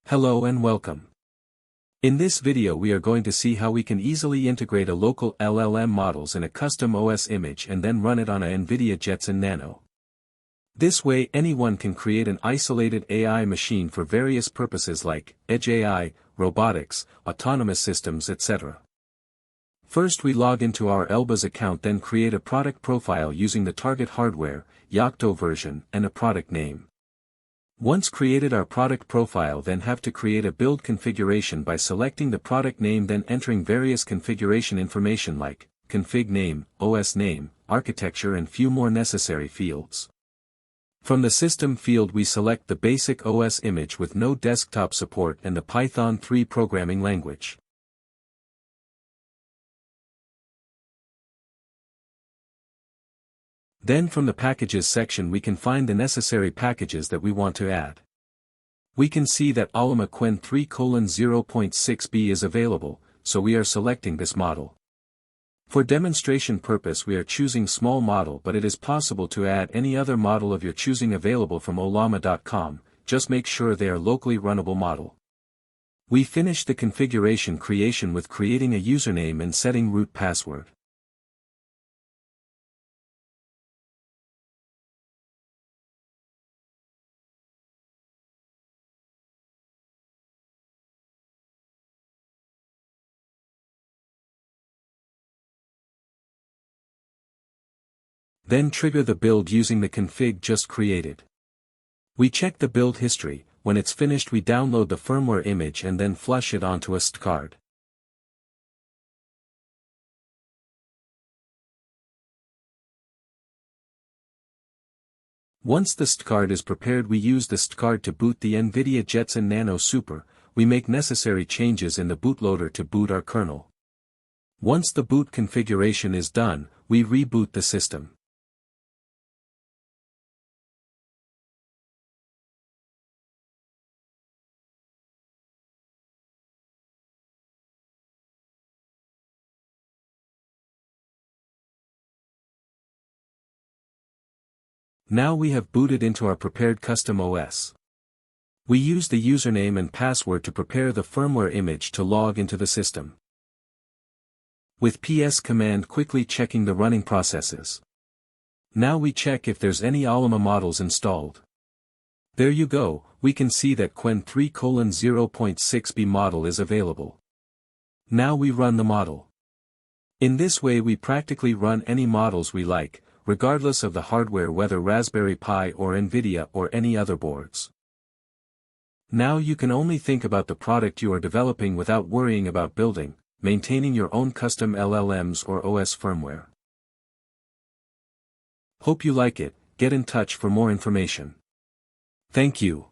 Hello and welcome. In this video we are going to see how we can easily integrate a local LLM models in a custom OS image and then run it on a NVIDIA Jetson Nano. This way anyone can create an isolated AI machine for various purposes like edge AI, robotics, autonomous systems, etc. First we log into our eLBaaS account, then create a product profile using the target hardware, Yocto version, and a product name. Once created our product profile, then have to create a build configuration by selecting the product name, then entering various configuration information like config name, OS name, architecture and few more necessary fields. From the system field we select the basic OS image with no desktop support and the Python 3 programming language. Then from the packages section we can find the necessary packages that we want to add. We can see that Ollama Qwen 3:0.6b is available, so we are selecting this model. For demonstration purpose we are choosing small model, but it is possible to add any other model of your choosing available from Ollama.com, just make sure they are locally runnable model. We finish the configuration creation with creating a username and setting root password. Then trigger the build using the config just created. We check the build history. When it's finished we download the firmware image and then flush it onto a SD card. Once the SD card is prepared we use the SD card to boot the NVIDIA Jetson Nano Super. We make necessary changes in the bootloader to boot our kernel. Once the boot configuration is done, we reboot the system. Now we have booted into our prepared custom OS. We use the username and password to prepare the firmware image to log into the system. With PS command quickly checking the running processes. Now we check if there's any Ollama models installed. There you go, we can see that Qwen 3:0.6b model is available. Now we run the model. In this way we practically run any models we like, regardless of the hardware, whether Raspberry Pi or NVIDIA or any other boards. Now you can only think about the product you are developing without worrying about building, maintaining your own custom LLMs or OS firmware. Hope you like it. Get in touch for more information. Thank you.